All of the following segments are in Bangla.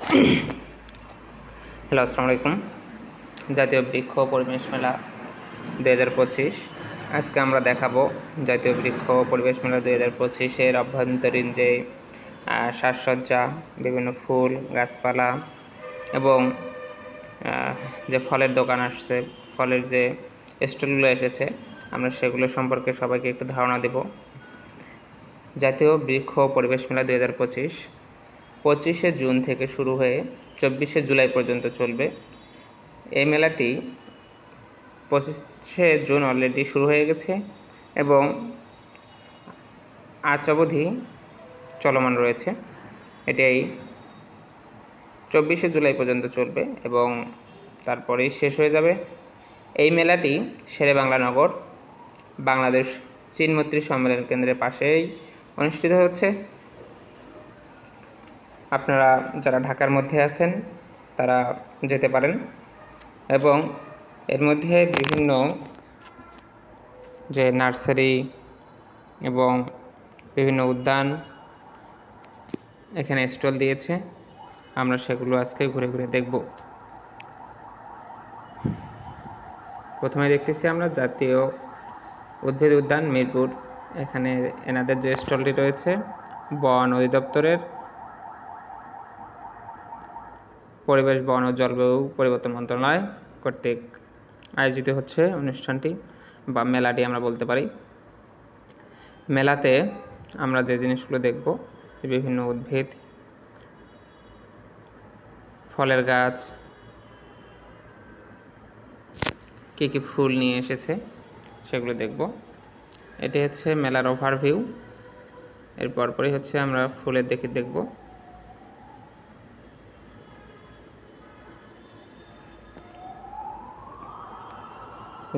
হ্যালো, আসসালামু আলাইকুম। জাতীয় বৃক্ষ পরিবেশ মেলা 2025 আজকে আমরা দেখাবো জাতীয় বৃক্ষ পরিবেশ মেলা 2025-এর অভ্যন্তরীণ যে সাজসজ্জা, বিভিন্ন ফুল গাছপালা এবং যে ফলের দোকান আসছে, ফলের যে স্টলগুলো এসেছে, আমরা সেগুলো সম্পর্কে সবাইকে একটু ধারণা দেব। জাতীয় বৃক্ষ পরিবেশ মেলা 2025 25শে জুন থেকে শুরু হয়ে 24শে জুলাই পর্যন্ত চলবে। এই মেলাটি 25শে জুন অলরেডি শুরু হয়ে গেছে এবং আজ অবধি চলমান রয়েছে। এটাই 24শে জুলাই পর্যন্ত চলবে এবং তারপরেই শেষ হয়ে যাবে। এই মেলাটি শেরেবাংলা নগর বাংলাদেশ চীন মৈত্রী সম্মেলন কেন্দ্রের পাশেই অনুষ্ঠিত হচ্ছে। আপনারা যারা ঢাকার মধ্যে আছেন তারা যেতে পারেন এবং এর মধ্যে বিভিন্ন যে নার্সারি এবং বিভিন্ন উদ্যান এখানে স্টল দিয়েছে, আমরা সেগুলো আজকে ঘুরে ঘুরে দেখব। প্রথমে দেখতেছি আমরা জাতীয় উদ্ভিদ উদ্যান মিরপুর। এখানে এনাদের যে স্টলটি রয়েছে বন অধিদপ্তরের পরিবেশ বন ও জলবায়ু পরিবর্তন মন্ত্রণালয় কর্তৃক আয়োজিত হচ্ছে অনুষ্ঠানটি বা মেলাটি আমরা বলতে পারি। মেলাতে আমরা যে জিনিসগুলো দেখব, বিভিন্ন উদ্ভিদ, ফলের গাছ, কী কী ফুল নিয়ে এসেছে সেগুলো দেখব। এটি হচ্ছে মেলার ওভারভিউ। এর পরপরই হচ্ছে আমরা ফুলের দেখে দেখব।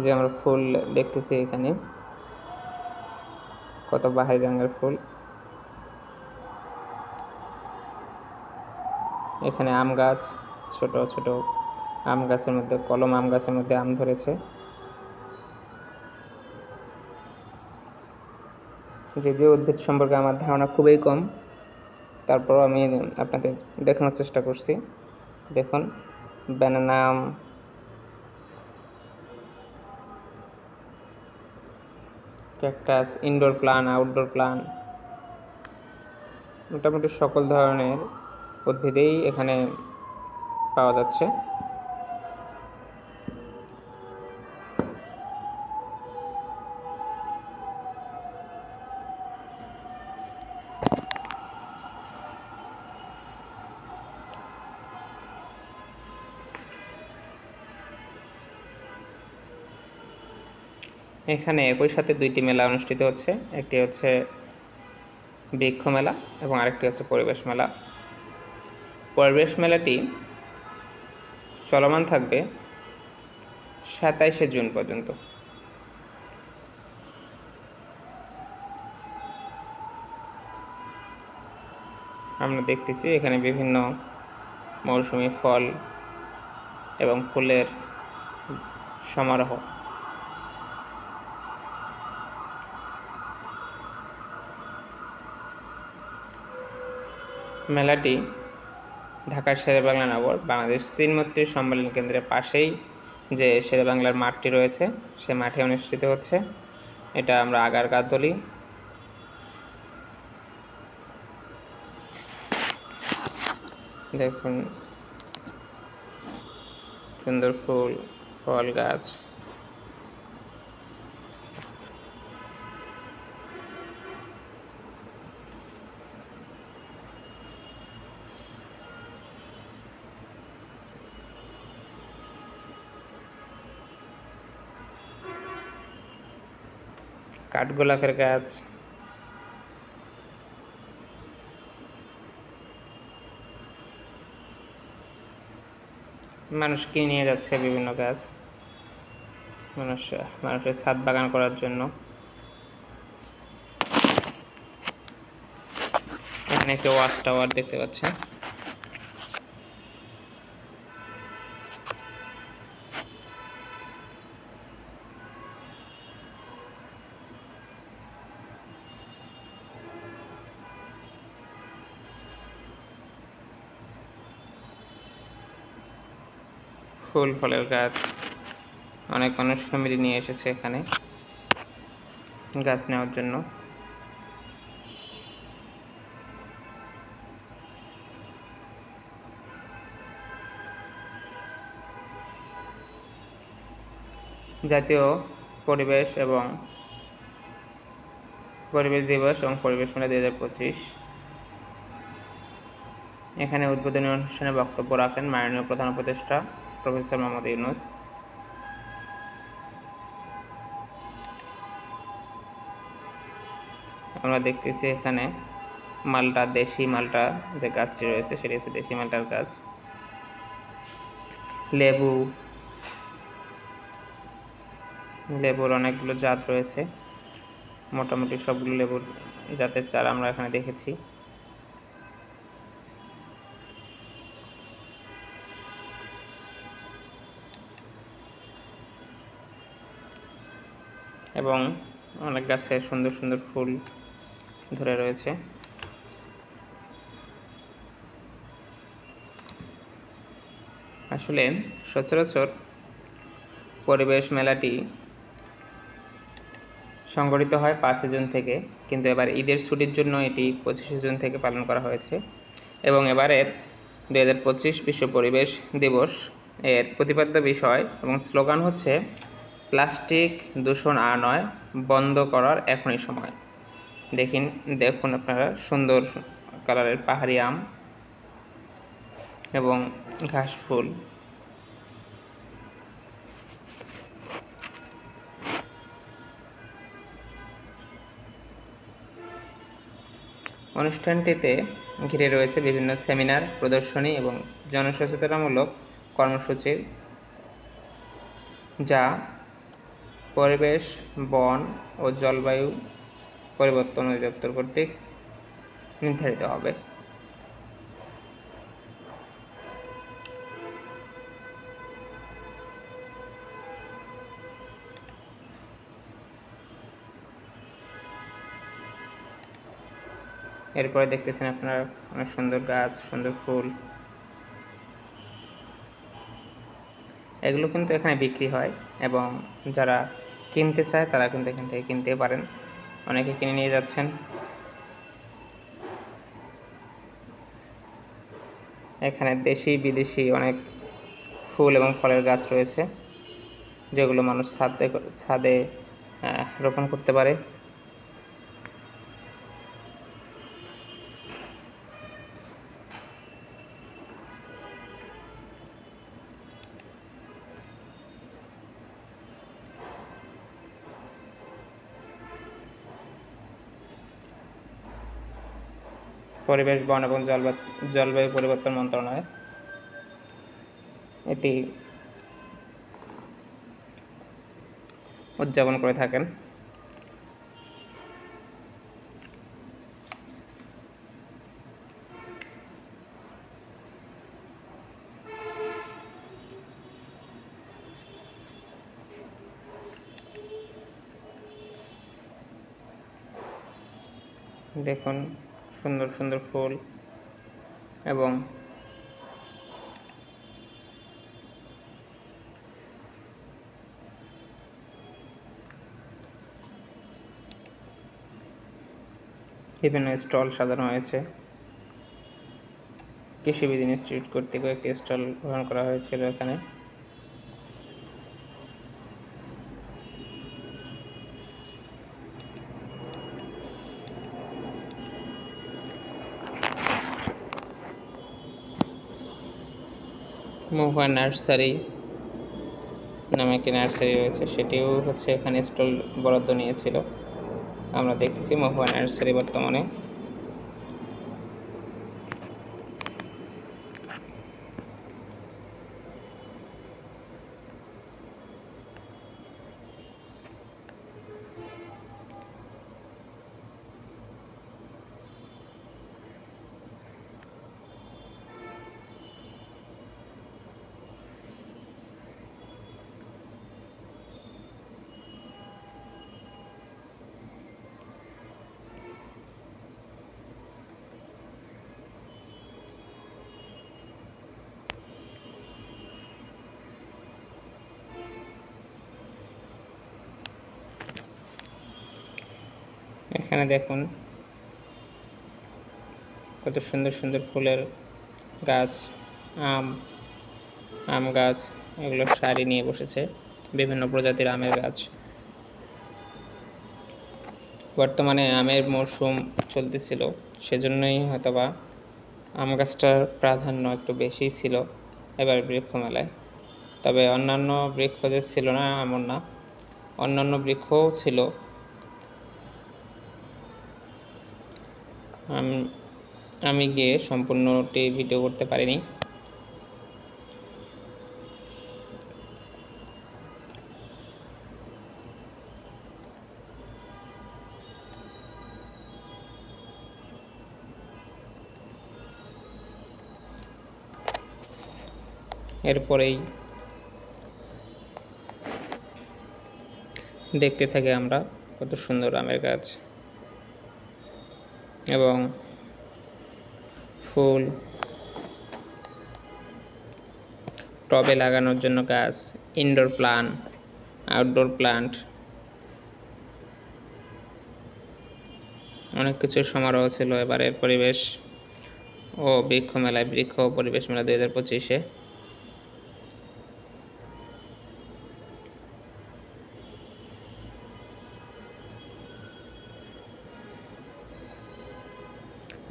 যে আমরা ফুল দেখতেছি, এখানে কত বাহারি রঙের ফুল। এখানে আম গাছ, ছোট ছোট আম গাছের মধ্যে, কলম আম গাছের মধ্যে আম ধরেছে। যদিও উদ্ভিদ সম্পর্কে আমার ধারণা খুবই কম, তারপরও আমি আপনাদের দেখানোর চেষ্টা করছি। দেখুন, ব্যানানা আম, cactus, indoor plant, outdoor plant, মোটামুটি সকল ধরনের উদ্ভিদেই এখানে পাওয়া যাচ্ছে। এখানে একই সাথে দুইটি মেলা অনুষ্ঠিত হচ্ছে, একটি হচ্ছে বৃক্ষ মেলা এবং আরেকটি হচ্ছে পরিবেশ মেলা। পরিবেশ মেলাটি চলমান থাকবে 27শে জুন পর্যন্ত। আমরা দেখতেছি এখানে বিভিন্ন মৌসুমি ফল এবং ফুলের সমারোহ। মেলাটি ঢাকার শেরেবাংলা নগর বাংলাদেশ চীন মৈত্রী সম্মেলন কেন্দ্রের পাশেই যে শেরেবাংলার মাঠটি রয়েছে সে মাঠে অনুষ্ঠিত হচ্ছে। এটা আমরা আগারগাঁওতলি। দেখুন, সুন্দর ফুল, ফল গাছ। কাঠগোলাপের গাছ, মানুষ কিনে নিয়ে যাচ্ছে বিভিন্ন গাছ মানুষের ছাদ বাগান করার জন্য। এখানে একটি ওয়াচ টাওয়ার দেখতে পাচ্ছেন। ফুল ফলের গাছ। অনেক মানুষ ফ্যামিলি নিয়ে এসেছে এখানে গাছ নেওয়ার জন্য। জাতীয় পরিবেশ দিবস এবং পরিবেশ মেলা 2025। এখানে উদ্বোধনী অনুষ্ঠানে বক্তব্য রাখেন মাননীয় প্রধান উপদেষ্টা প্রফেসর মোহাম্মদ ইউনূস। আমরা দেখতেছি এখানে মালটা, দেশি মালটা যে গাছটি রয়েছে সেটি হচ্ছে দেশি মালটার গাছ। লেবুর অনেকগুলো জাত রয়েছে, মোটামুটি সবগুলো লেবুর জাতের চারা আমরা এখানে দেখেছি। এবং অনেক গাছে সুন্দর সুন্দর ফুল ধরে রয়েছে। আসলে সচরাচর পরিবেশ মেলাটি সংগঠিত হয় 5 জুন থেকে, কিন্তু এবার ঈদের ছুটির জন্য এটি 25 জুন থেকে পালন করা হয়েছে। এবং এবারের 2025 বিশ্ব পরিবেশ দিবস এর প্রতিপাদ্য বিষয় এবং স্লোগান হচ্ছে প্লাস্টিক দূষণ আর নয়, বন্ধ করার এখনই সময়। দেখুন আপনারা সুন্দর কালারের পাহাড়ি আম এবং ঘাস ফুল। অনুষ্ঠানটিতে ঘিরে রয়েছে বিভিন্ন সেমিনার, প্রদর্শনী এবং জনসচেতনামূলক কর্মসূচি, যা পরিবেশ, বন ও জলবায়ু পরিবর্তন অধিদপ্তর কর্তৃক নির্ধারিত হবে। এরপরে দেখতেছেন আপনারা অনেক সুন্দর গাছ, সুন্দর ফুল। এগুলো কিন্তু এখানে বিক্রি হয় এবং যারা কিনতে চায় তারা কিন্তু এখান থেকে কিনতে পারেন। অনেকে কিনে নিয়ে যাচ্ছেন। এখানে দেশি বিদেশি অনেক ফুল এবং ফলের গাছ রয়েছে, যেগুলো মানুষ ছাদে রোপণ করতে পারে। পরিবেশ, বন এবং জলবায়ু পরিবর্তন মন্ত্রণালয় এটি উদযাপন করে থাকেন। দেখুন সুন্দর সুন্দর ফুল এবং বিভিন্ন স্টল সাজানো হয়েছে। কৃষিবিদ ইনস্টিটিউট কর্তৃক একটি স্টল গ্রহণ করা হয়েছিল এখানে। মহুয়া নার্সারি নামে একটি নার্সারি রয়েছে, সেটিও হচ্ছে এখানে স্টল বরাদ্দ নিয়েছিল। আমরা দেখতেছি মহুয়া নার্সারি বর্তমানে। এখানে দেখুন কত সুন্দর সুন্দর ফুলের গাছ, আম গাছ, এগুলো সারি নিয়ে বসেছে, বিভিন্ন প্রজাতির আমের গাছ। বর্তমানে আমের মরশুম চলতেছিল, সেজন্যই হয়তোবা আম গাছটার প্রাধান্য একটু বেশি ছিল এবার বৃক্ষ মেলায়। তবে অন্যান্য বৃক্ষ যে ছিল না এমন না, অন্যান্য বৃক্ষও ছিল। আমি গিয়ে সম্পূর্ণটি ভিডিও করতে পারিনি। এরপরেই দেখতে থাকি আমরা কত সুন্দর আমের গাছ এবং ফুল, টবে লাগানোর জন্য গাছ, ইনডোর প্লান্ট, আউটডোর প্লান্ট, অনেক কিছুর সমারোহ ছিল এবারের পরিবেশ ও বৃক্ষ মেলায়, বৃক্ষ ও পরিবেশ মেলা 2025-এ।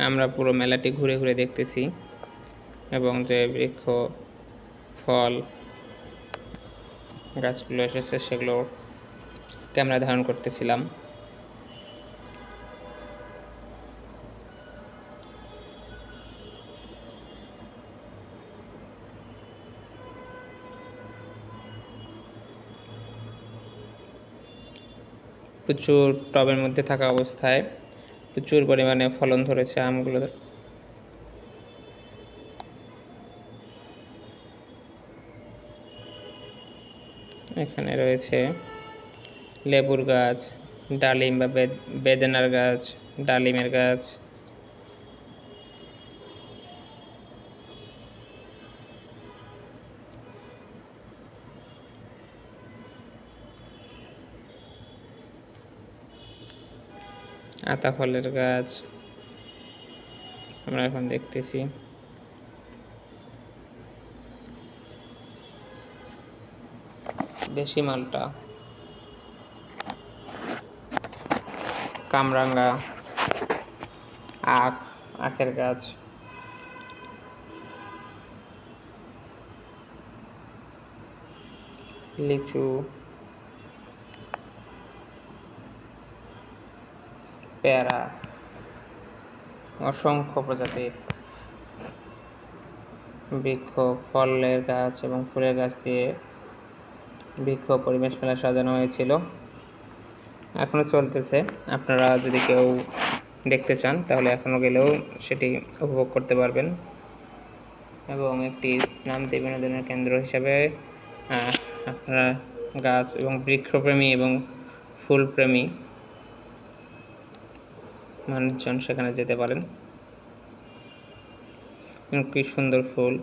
আমরা পুরো মেলাটি ঘুরে ঘুরে দেখতেছি এবং যে বৃক্ষ, ফল গাছগুলো এসেছে সেগুলো ক্যামেরা ধারণ করতেছিলাম। প্রচুর টবের মধ্যে থাকা অবস্থায় প্রচুর পরিমাণে ফলন ধরেছে আমগুলো। এখানে রয়েছে লেবুর গাছ, ডালিম বা বেদানার গাছ, ডালিমের গাছ, আতা ফলের গাছ আমরা এখন দেখতেছি। দেশি মালটা, কামরাঙ্গা, আখের গাছ, লিচু, পেয়ারা, অসংখ্য প্রজাতির বৃক্ষ, ফলের গাছ এবং ফুলের গাছ দিয়ে বৃক্ষ পরিবেশ মেলা সাজানো হয়েছিল, এখনও চলতেছে। আপনারা যদি কেউ দেখতে চান তাহলে এখনও গেলেও সেটি উপভোগ করতে পারবেন এবং একটি স্নান্তি বিনোদনের কেন্দ্র হিসাবে আপনারা গাছ এবং বৃক্ষপ্রেমী এবং ফুলপ্রেমী মানুষজন সেখানে যেতে পারেন। কি সুন্দর ফুল!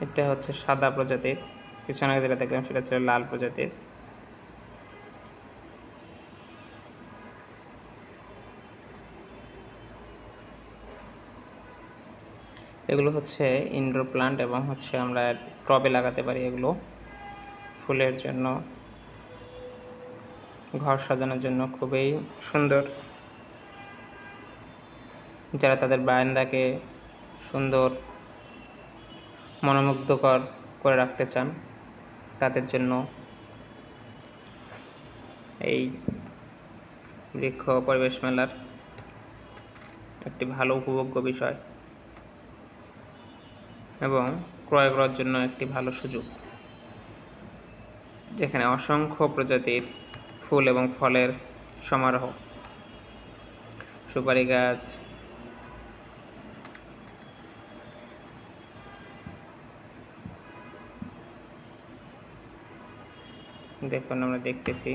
এটা হচ্ছে সাদা প্রজাতির, পিছনে যেটা দেখলাম সেটা ছিল লাল প্রজাতির। এগুলো হচ্ছে ইনডোর প্লান্ট এবং হচ্ছে আমরা টবে লাগাতে পারি। এগুলো ফুলের জন্য, ঘর সাজানোর জন্য খুবই সুন্দর। যারা তাদের বারান্দাকে সুন্দর মনোমুগ্ধকর করে রাখতে চান তাদের জন্য এই বৃক্ষ পরিবেশ মেলার একটি ভালো উপভোগ্য বিষয় এবং ক্রয় করার জন্য একটি ভালো সুযোগ, যেখানে অসংখ্য প্রজাতির ফুল এবং ফলের সমারোহ, সুপারি গাছ, দেখুন আমরা দেখতেছি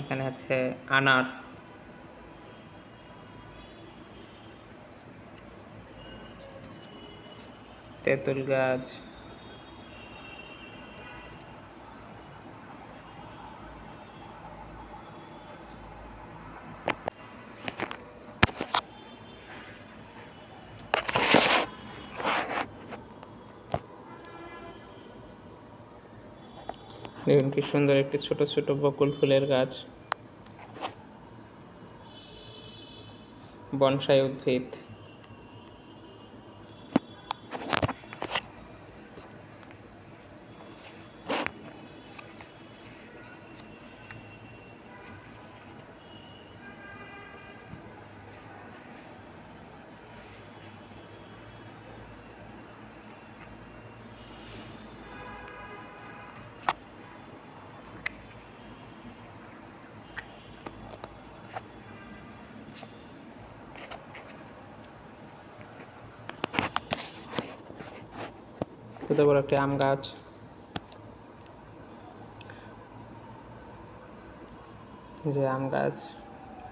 এখানে আছে আনার, তেঁতুল গাছ, দেখুন কি সুন্দর একটি ছোট ছোট বকুল ফুলের গাছ, বনসাই উদ্ভিদ। কত বড় একটি আম গাছ, যে আম গাছ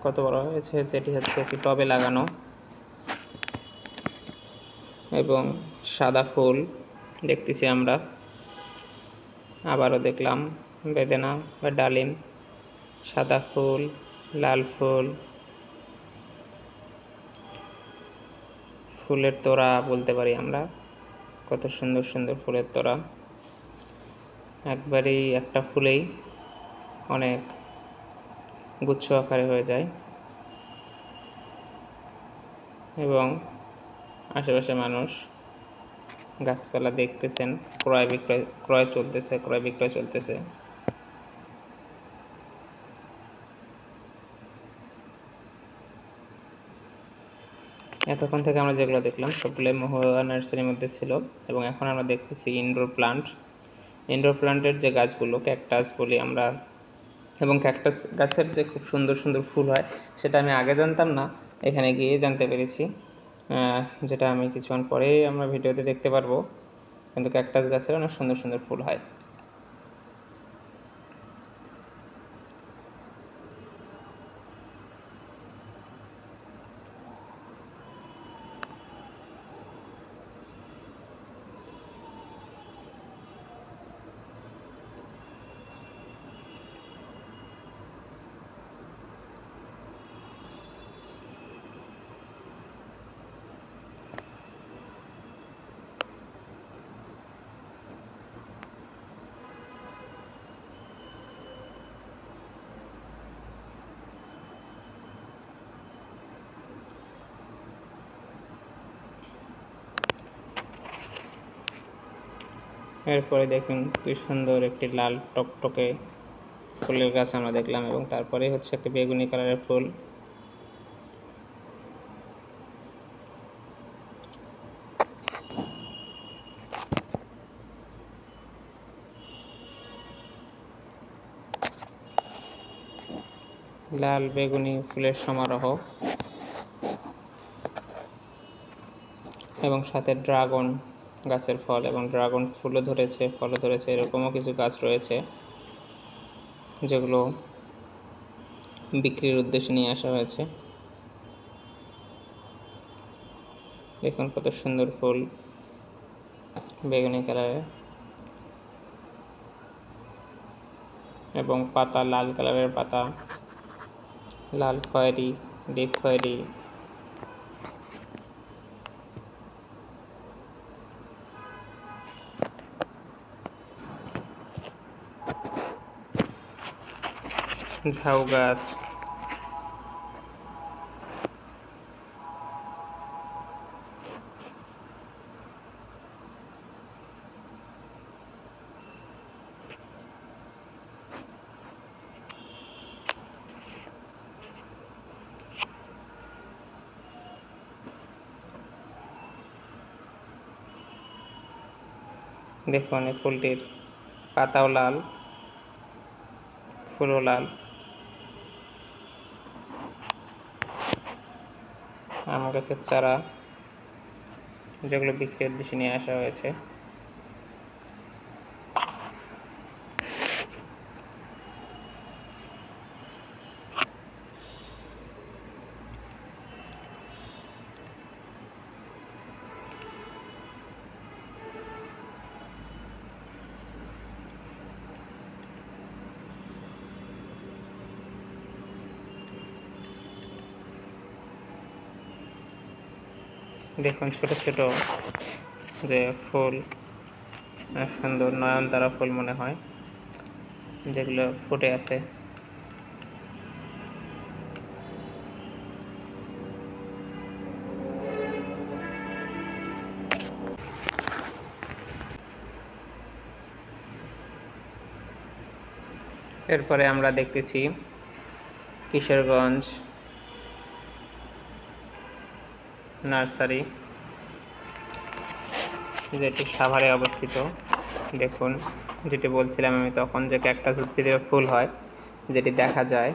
কত বড় হয়েছে, যেটি হচ্ছে একটি টবে লাগানো, এবং সাদা ফুল দেখতেছি আমরা। আবারও দেখলাম বেদেনা বা ডালিম, সাদা ফুল, লাল ফুল, ফুলের তোড়া বলতে পারি আমরা, কত সুন্দর সুন্দর ফুলের তোড়া। একবারেই একটা ফুলেই অনেক গুচ্ছ আকারে হয়ে যায়, এবং আশেপাশে মানুষ গাছপালা দেখতেছেন, ক্রয় বিক্রয় চলতেছে। এতক্ষণ থেকে আমরা যেগুলো দেখলাম সবগুলোই মহুয়া নার্সারির মধ্যে ছিল, এবং এখন আমরা দেখতেছি ইনডোর প্লান্টের যে গাছগুলো ক্যাকটাস বলি আমরা, এবং ক্যাকটাস গাছের যে খুব সুন্দর সুন্দর ফুল হয় সেটা আমি আগে জানতাম না, এখানে গিয়ে জানতে পেরেছি, যেটা আমি কিছুক্ষণ পরেই আমরা ভিডিওতে দেখতে পারবো। কিন্তু ক্যাকটাস গাছের অনেক সুন্দর সুন্দর ফুল হয়। এরপরে দেখুন কি সুন্দর একটি লাল টকটকে ফুলের গাছ আমরা দেখলাম, এবং তারপরে হচ্ছে একটি বেগুনি কালারের ফুল। লাল বেগুনি ফুলের সমারোহ, এবং সাথে ড্রাগন গাছের ফল, এবং ড্রাগন ফুলও ধরেছে, ফলও ধরেছে, এরকমও কিছু গাছ রয়েছে যেগুলো বিক্রির উদ্দেশ্যে নিয়ে আসা হয়েছে। দেখুন কত সুন্দর ফুল, বেগুনি কালারের, এবং পাতা লাল কালারের পাতা, লাল খয়েরি, ডিপ খয়েরি। ঝাউ গাছ, দেখুন এই ফুলটির পাতাও লাল, ফুলও লাল। আম গাছের চারা যেগুলো বিক্রির উদ্দেশ্যে নিয়ে আসা হয়েছে। দেখুন ছোট ছোট যে ফুল, সুন্দর নয়নতারা ফুল মনে হয়, যেগুলো ফুটে আছে। এরপরে আমরা দেখতেছি কিশোরগঞ্জ নার্সারি, যেটি সাভারে অবস্থিত। দেখুন, যেটি বলছিলাম আমি তখন, যে ক্যাকটাস উদ্ভিদের ফুল হয়, যেটি দেখা যায়।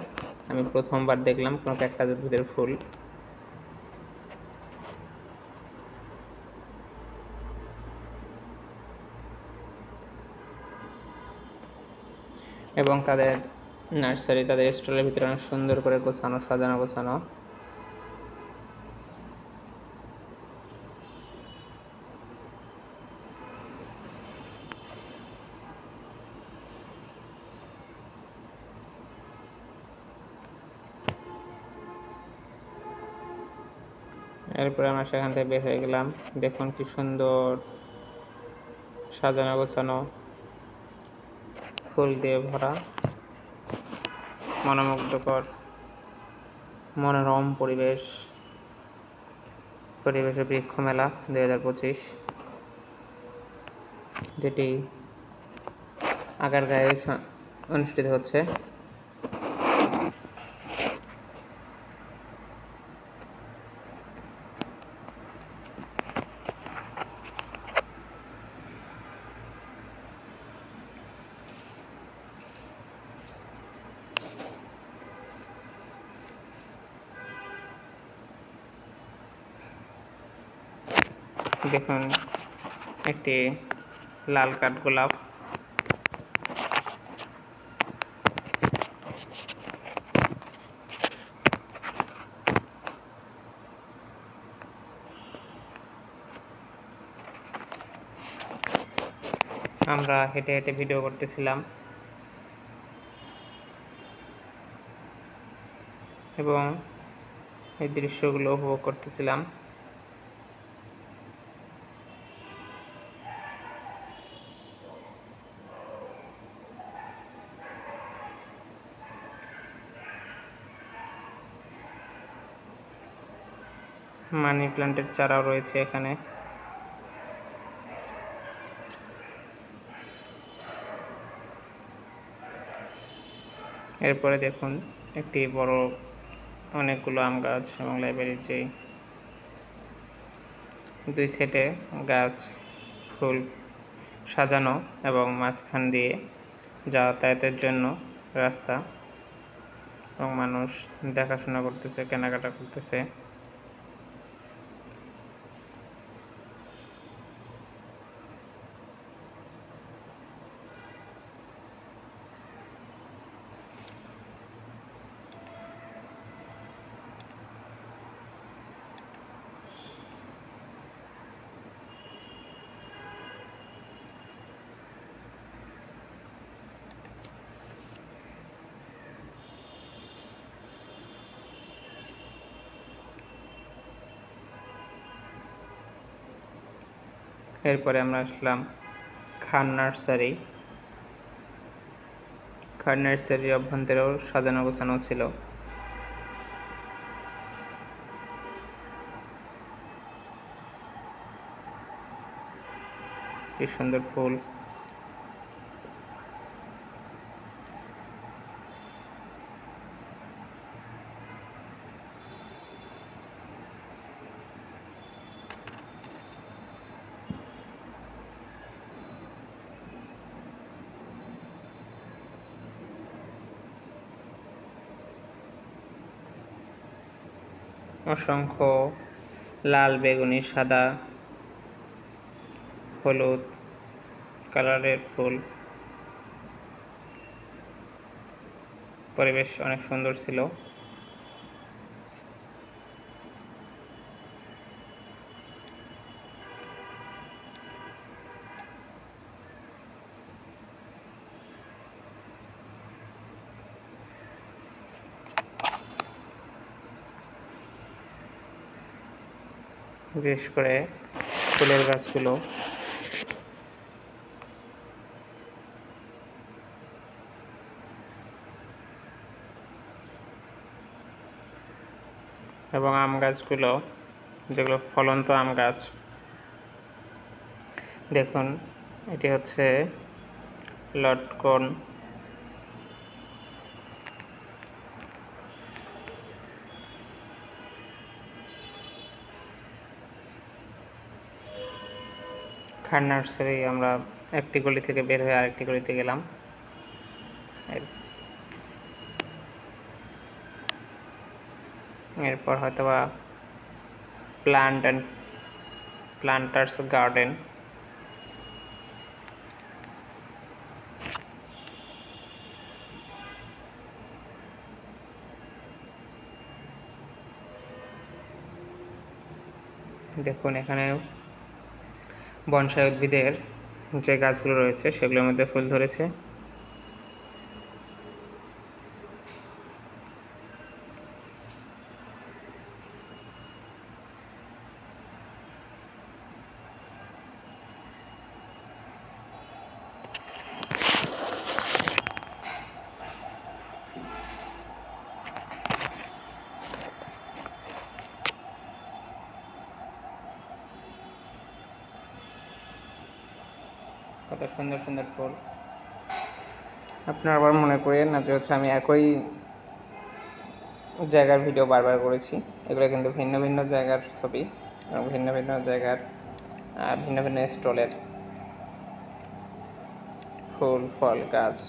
আমি প্রথমবার দেখলাম কোনো ক্যাকটাস উদ্ভিদের ফুল। এবং তাদের নার্সারি, তাদের স্টলের ভিতরে অনেক সুন্দর করে গোছানো, সাজানো গোছানো। এরপরে আমরা সেখান থেকে বের হয়ে গেলাম। দেখুন কি সুন্দর সাজানো গোছানো, ফুল দিয়ে ভরা, মনোমুগ্ধকর মনোরম পরিবেশে বৃক্ষ মেলা 2025, যেটি আগারগাঁয়ে অনুষ্ঠিত হচ্ছে। দেখুন একটি লাল কাঠগোলাপ, আমরা হেঁটে হেঁটে ভিডিও করতেছিলাম এবং এই দৃশ্যগুলো উপভোগ করতেছিলাম। মানি প্ল্যান্টের চারাও রয়েছে এখানে। এরপরে দেখুন একটি বড় অনেকগুলো আম গাছ এবং লাইব্রেরির যে দুই সেটে গাছ, ফুল সাজানো, এবং মাঝখান দিয়ে যাতায়াতের জন্য রাস্তা, এবং মানুষ দেখাশোনা করতেছে, কেনাকাটা করতেছে। এরপরে আমরা আসলাম খান নার্সারি। খান নার্সারির অভ্যন্তরেও সাজানো গোছানো ছিল। কি সুন্দর ফুল! অসংখ্য লাল, বেগুনি, সাদা, হলুদ কালারের ফুল। পরিবেশ অনেক সুন্দর ছিল। বিশেষ করে ফুলের গাছগুলো। এবং আম গাছগুলো, যেগুলো ফলন্ত আম গাছ। দেখুন, এটি হচ্ছে লটকন। খান নার্সারি। আমরা একটি গলি থেকে বের হয়ে আরেকটি গলিতে গেলাম। এরপর হয়তোবা প্লান্টার্স গার্ডেন। দেখুন, এখানে বনসাই উদ্ভিদের যে গাছগুলো রয়েছে সেগুলোর মধ্যে ফুল ধরেছে। কত সুন্দর সুন্দর ফুল। আপনারা আবার মনে করেন না যে আমি একই জায়গার ভিডিও বারবার করেছি। এগুলো কিন্তু ভিন্ন ভিন্ন জায়গার ছবি এবং ভিন্ন ভিন্ন জায়গার ভিন্ন ভিন্ন স্টলের ফুল ফল গাছ।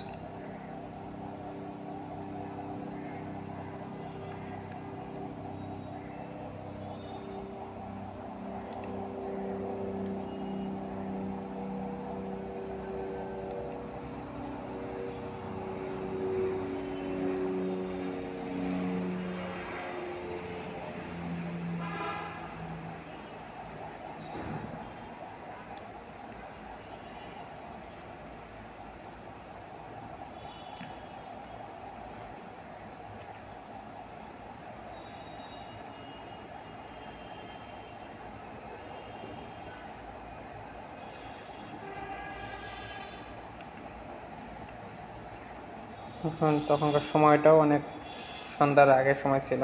তখনকার সময়টাও অনেক সন্ধ্যার আগের সময় ছিল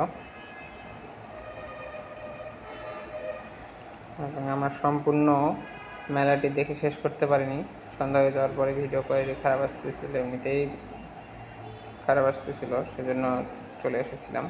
এবং আমরা সম্পূর্ণ মেলাটি দেখে শেষ করতে পারিনি। সন্ধ্যা হয়ে যাওয়ার পরে ভিডিও কোয়ালিটি খারাপ আসতেছিল, এমনিতেই খারাপ আসতেছিল, সেজন্য চলে এসেছিলাম।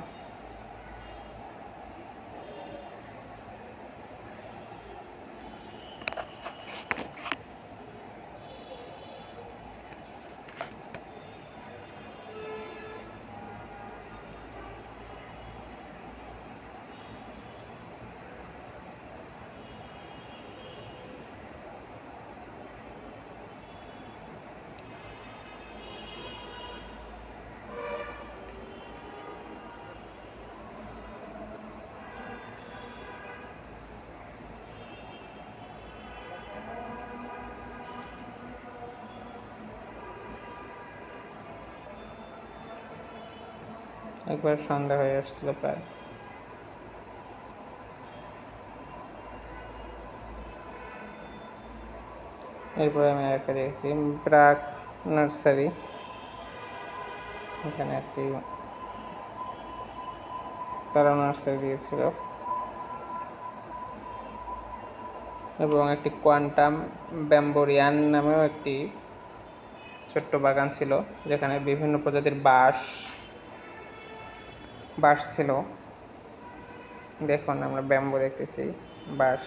একবার সন্ধ্যা হয়ে আসছিল প্রায়। এরপরে আমি একটা দেখছি ব্রাক নার্সারি। এখানে একটি তারা নার্সারি দিয়েছিল এবং একটি কোয়ান্টাম ব্যাম্বোরিয়ান নামেও একটি ছোট্ট বাগান ছিল, যেখানে বিভিন্ন প্রজাতির বাঁশ ছিল। দেখুন, আমরা ব্যাম্বো দেখতেছি, বাঁশ।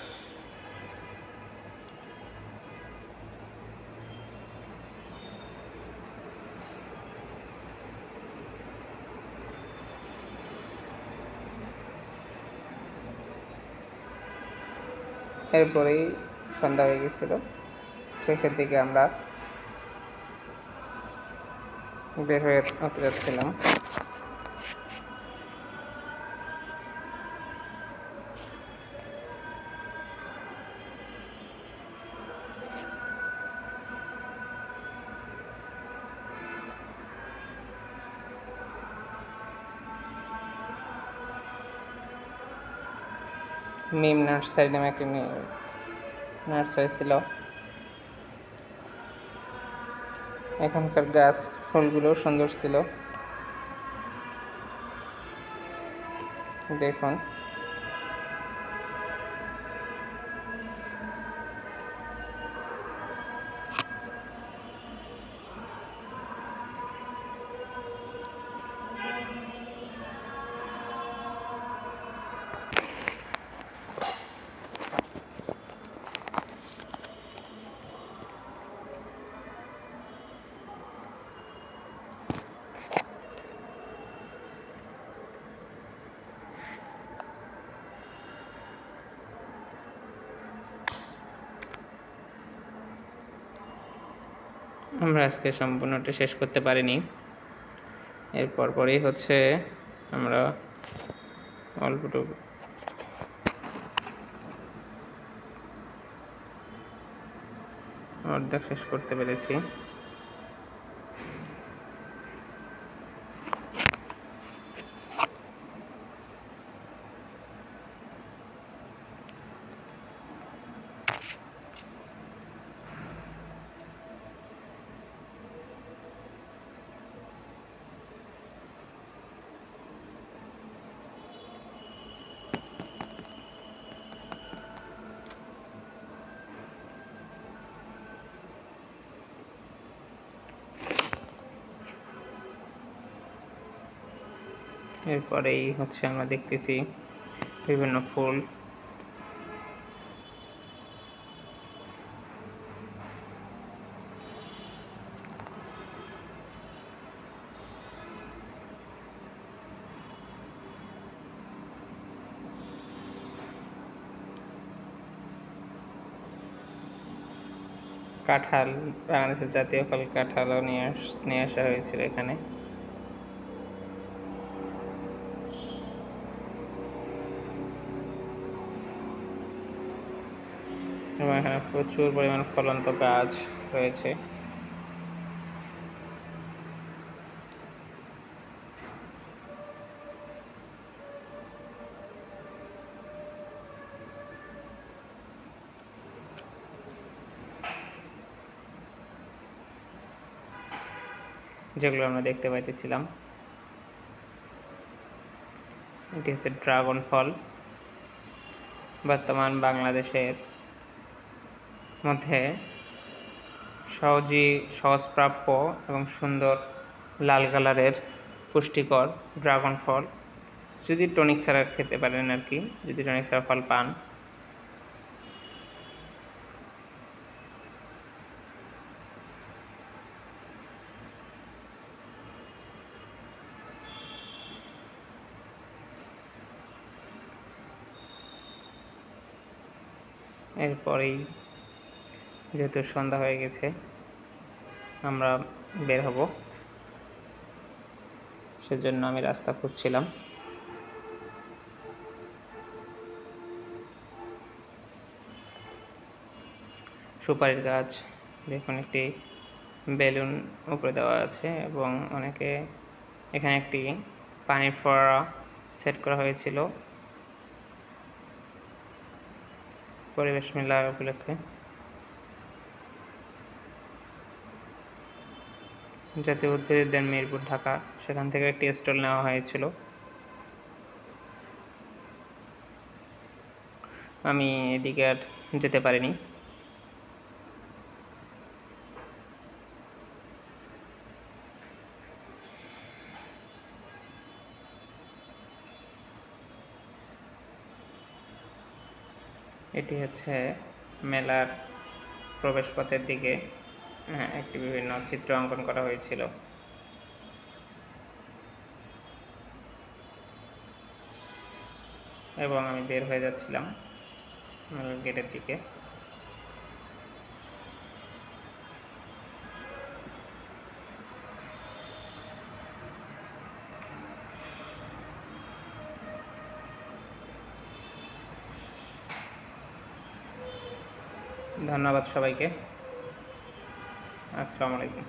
এরপরেই সন্ধ্যা হয়ে গেছিল, শেষের দিকে আমরা বের হতে যাচ্ছিলাম। মিম নার্সারি নামে একটি নার্সারি ছিল। এখানকার গাছ ফুলগুলো সুন্দর ছিল, দেখুন। আমরা আজকে সম্পূর্ণটা শেষ করতে পারিনি, এর পরপরই হচ্ছে আমরা অল্পটুকু অর্ধেক শেষ করতে পেরেছি। এরপরেই হচ্ছে আমরা দেখতেছি বিভিন্ন ফুল। কাঁঠাল, বাংলাদেশের জাতীয় ফল কাঁঠালও নিয়ে আসা হয়েছিল এখানে। এবং এখানে প্রচুর পরিমাণ ফলন্ত গাছ রয়েছে। যেগুলো আমরা দেখতে পাইতেছিলাম, এটি হচ্ছে ড্রাগন ফল। বর্তমান বাংলাদেশের মধ্যে সহজপ্রাপ্য এবং সুন্দর লাল কালারের পুষ্টিকর ড্রাগন ফল, যদি টনিক ছাড়া খেতে পারেন আর কি, যদি টনিক ছাড়া ফল পান। এরপরেই যেহেতু সন্ধ্যা হয়ে গেছে, আমরা বের হব, সেজন্য আমি রাস্তা খুঁজছিলাম। সুপারির গাছ দেখুন, একটি বেলুন উপরে দেওয়া আছে এবং অনেকে এখানে একটি পানির ফোয়ারা সেট করা হয়েছিল পরিবেশ মেলা উপলক্ষে। জাতীয় উদ্ভিদ উদ্যান মিরপুর, ঢাকা, সেখান থেকে একটি স্টল নেওয়া হয়েছিল। আমি এদিকে আর যেতে পারিনি। এটি হচ্ছে মেলার প্রবেশপথের দিকে একটি বিভিন্ন চিত্র অঙ্কন করা হয়েছিল। এবং আমি বের হয়ে যাচ্ছিলাম মেলার গেটের দিকে। ধন্যবাদ সবাইকে। আসসালামু আলাইকুম।